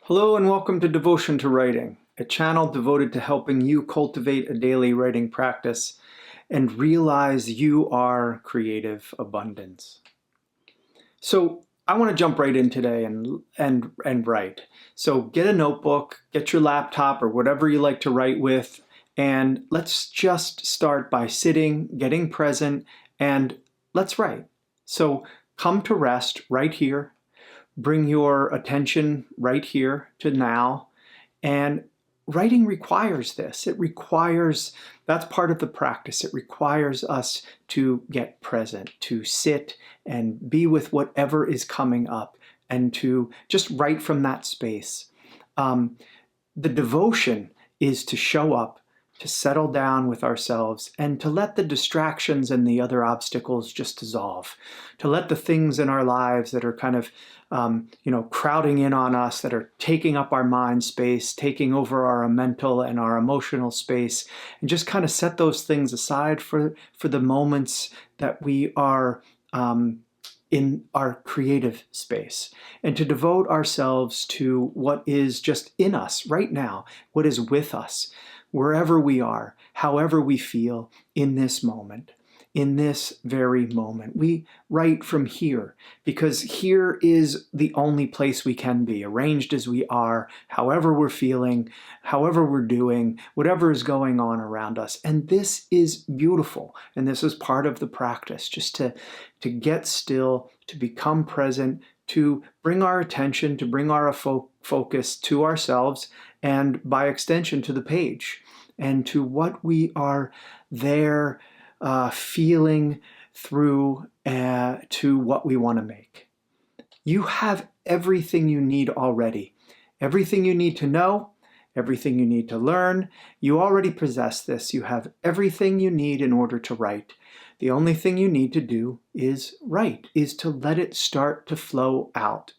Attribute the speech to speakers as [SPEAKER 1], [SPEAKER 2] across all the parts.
[SPEAKER 1] Hello and welcome to Devotion to Writing, a channel devoted to helping you cultivate a daily writing practice and realize you are creative abundance. So I want to jump right in today and write. So get a notebook, get your laptop or whatever you like to write with, and let's just start by sitting, getting present, and let's write. So come to rest right here. Bring your attention right here to now. And writing requires this. That's part of the practice. It requires us to get present, to sit and be with whatever is coming up and to just write from that space. The devotion is to show up, to settle down with ourselves, and to let the distractions and the other obstacles just dissolve, to let the things in our lives that are kind of crowding in on us, that are taking up our mind space, taking over our mental and our emotional space, and just kind of set those things aside for the moments that we are in our creative space, and to devote ourselves to what is just in us right now, what is with us, wherever we are, however we feel in this moment. In this very moment. We write from here because here is the only place we can be, arranged as we are, however we're feeling, however we're doing, whatever is going on around us. And this is beautiful. And this is part of the practice, just to get still, to become present, to bring our attention, to bring our focus to ourselves, and by extension to the page, and to what we are there feeling through to what we want to make. You have everything you need already. Everything you need to know, everything you need to learn. You already possess this. You have everything you need in order to write. The only thing you need to do is write, is to let it start to flow out.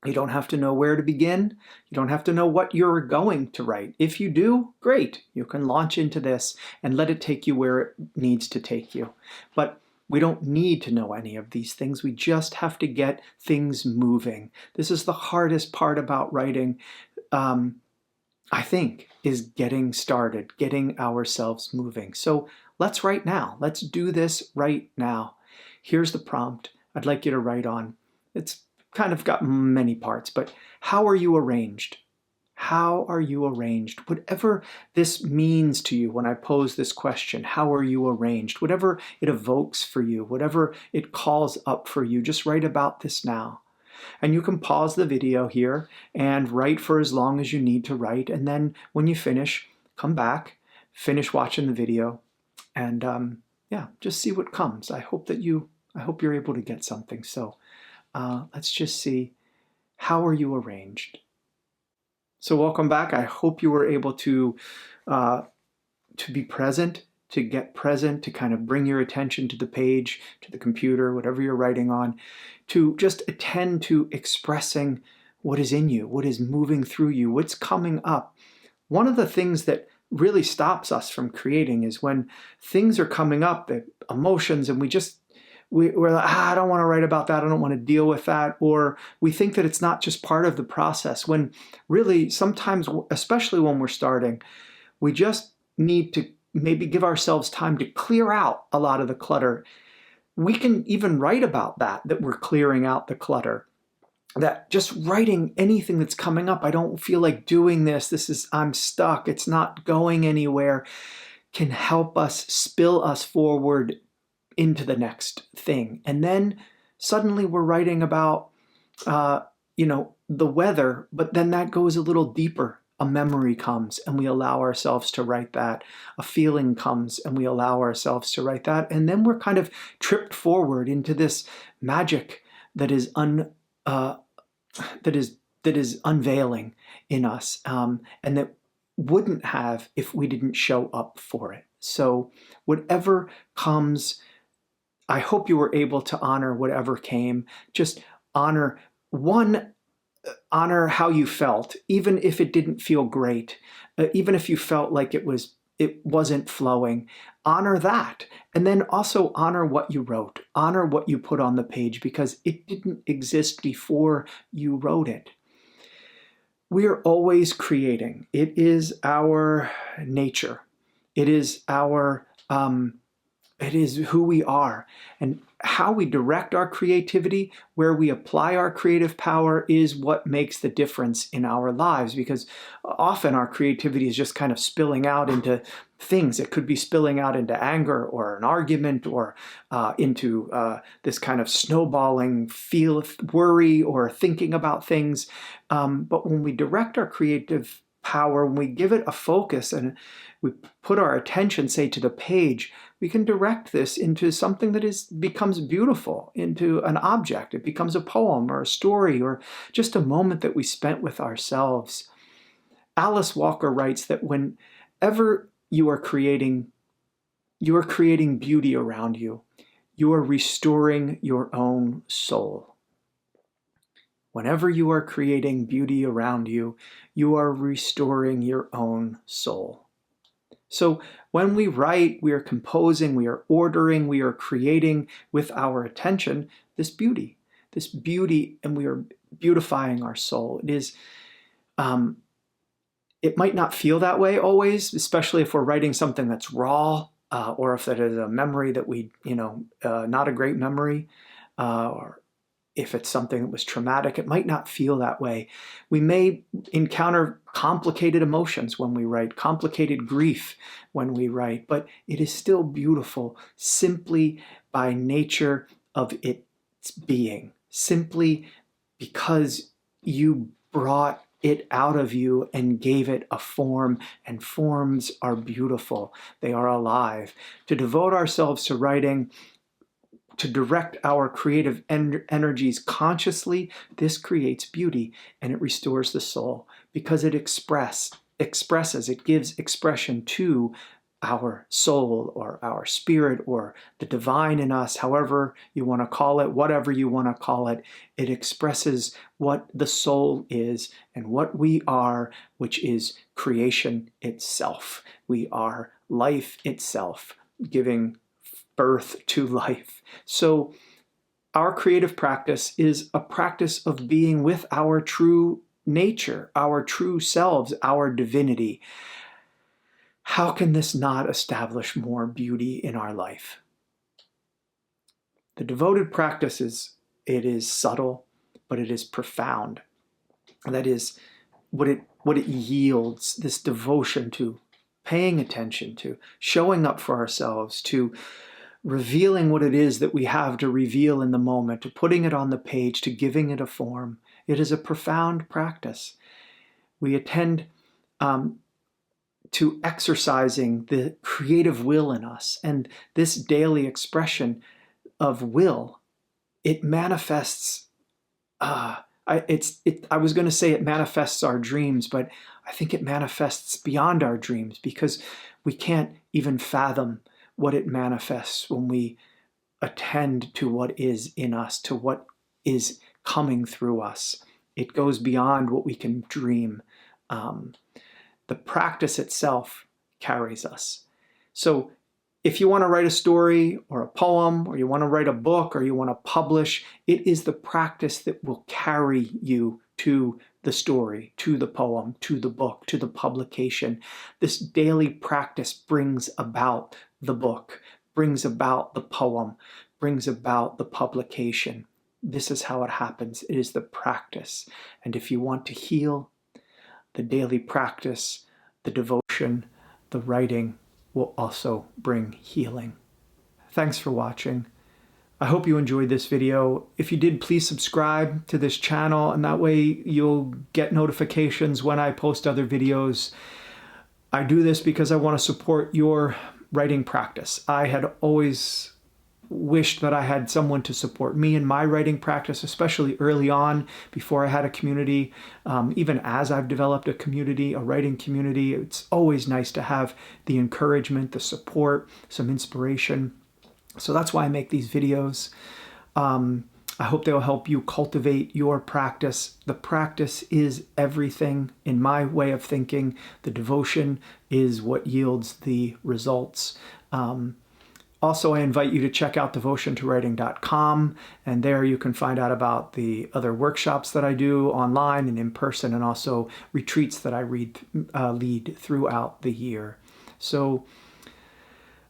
[SPEAKER 1] You don't have to know where to begin. You don't have to know what you're going to write. If you do, great. You can launch into this and let it take you where it needs to take you. But we don't need to know any of these things. We just have to get things moving. This is the hardest part about writing, I think, is getting started, getting ourselves moving. So let's write now. Let's do this right now. Here's the prompt I'd like you to write on. It's kind of got many parts, but how are you arranged? How are you arranged? Whatever this means to you when I pose this question, how are you arranged? Whatever it evokes for you, whatever it calls up for you, just write about this now. And you can pause the video here and write for as long as you need to write. And then when you finish, come back, finish watching the video, and just see what comes. I hope you're able to get something. So let's just see, how are you arranged? So welcome back. I hope you were able to be present, to get present, to kind of bring your attention to the page, to the computer, whatever you're writing on, to just attend to expressing what is in you, what is moving through you, what's coming up. One of the things that really stops us from creating is when things are coming up, the emotions, and we're like, I don't want to write about that. I don't want to deal with that. Or we think that it's not just part of the process, when really sometimes, especially when we're starting, we just need to maybe give ourselves time to clear out a lot of the clutter. We can even write about that we're clearing out the clutter. That just writing anything that's coming up, I don't feel like doing this. I'm stuck. It's not going anywhere, can help us spill us forward into the next thing. And then suddenly we're writing about, the weather, but then that goes a little deeper. A memory comes and we allow ourselves to write that. A feeling comes and we allow ourselves to write that. And then we're kind of tripped forward into this magic that is unveiling in us, and that wouldn't have if we didn't show up for it. So whatever comes, I hope you were able to honor whatever came. Just honor how you felt, even if it didn't feel great, even if you felt like it wasn't flowing. Honor that, and then also honor what you wrote, honor what you put on the page, because it didn't exist before you wrote it. We are always creating. It is our nature. It is it is who we are. And how we direct our creativity, where we apply our creative power, is what makes the difference in our lives, because often our creativity is just kind of spilling out into things. It could be spilling out into anger or an argument, or into this kind of snowballing feel of worry or thinking about things. But when we direct our creative power, when we give it a focus and we put our attention, say, to the page, we can direct this into something that becomes beautiful, into an object. It becomes a poem or a story or just a moment that we spent with ourselves. Alice Walker writes that whenever you are creating beauty around you. You are restoring your own soul. Whenever you are creating beauty around you, you are restoring your own soul. So when we write, we are composing, we are ordering, we are creating with our attention this beauty, and we are beautifying our soul. It might not feel that way always, especially if we're writing something that's raw, or if that is a memory that not a great memory, or if it's something that was traumatic, it might not feel that way. We may encounter complicated emotions when we write, complicated grief when we write, but it is still beautiful simply by nature of its being, simply because you brought it out of you and gave it a form, and forms are beautiful. They are alive. To devote ourselves to writing, to direct our creative energies consciously, this creates beauty and it restores the soul, because it expresses, it gives expression to our soul or our spirit or the divine in us, however you want to call it, whatever you want to call it. It expresses what the soul is and what we are, which is creation itself. We are life itself, giving birth to life. So our creative practice is a practice of being with our true nature, our true selves, our divinity. How can this not establish more beauty in our life? The devoted practice is subtle, but it is profound. That is what it yields, this devotion to paying attention to, showing up for ourselves, to revealing what it is that we have to reveal in the moment, to putting it on the page, to giving it a form. It is a profound practice. We attend to exercising the creative will in us, and this daily expression of will, it manifests. I was going to say it manifests our dreams, but I think it manifests beyond our dreams, because we can't even fathom what it manifests when we attend to what is in us, to what is coming through us. It goes beyond what we can dream. The practice itself carries us. So if you want to write a story or a poem, or you want to write a book, or you want to publish, it is the practice that will carry you to the story, to the poem, to the book, to the publication. This daily practice brings about the book, brings about the poem, brings about the publication. This is how it happens. It is the practice. And if you want to heal, the daily practice, the devotion, the writing will also bring healing. Thanks for watching. I hope you enjoyed this video. If you did, please subscribe to this channel, and that way you'll get notifications when I post other videos. I do this because I want to support your writing practice. I had always wished that I had someone to support me in my writing practice, especially early on, before I had a community. Even as I've developed a community, a writing community, it's always nice to have the encouragement, the support, some inspiration. So that's why I make these videos. I hope they'll help you cultivate your practice. The practice is everything in my way of thinking. The devotion is what yields the results. Also, I invite you to check out devotiontowriting.com, and there you can find out about the other workshops that I do online and in person, and also retreats that I lead throughout the year. So,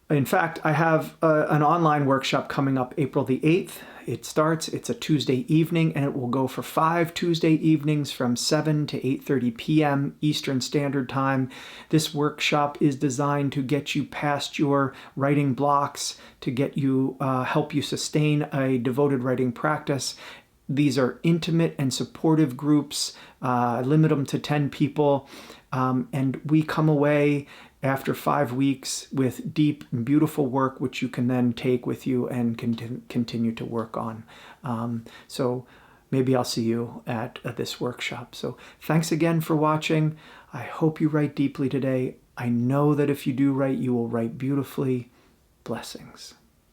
[SPEAKER 1] in fact, I have an online workshop coming up April the 8th. It's a Tuesday evening, and it will go for 5 Tuesday evenings from 7 to 8:30 p.m. Eastern Standard Time. This workshop is designed to get you past your writing blocks, to get you, help you sustain a devoted writing practice. These are intimate and supportive groups. I limit them to 10 people, and we come away after 5 weeks with deep and beautiful work, which you can then take with you and continue to work on. So maybe I'll see you at this workshop. So thanks again for watching. I hope you write deeply today. I know that if you do write, you will write beautifully. Blessings.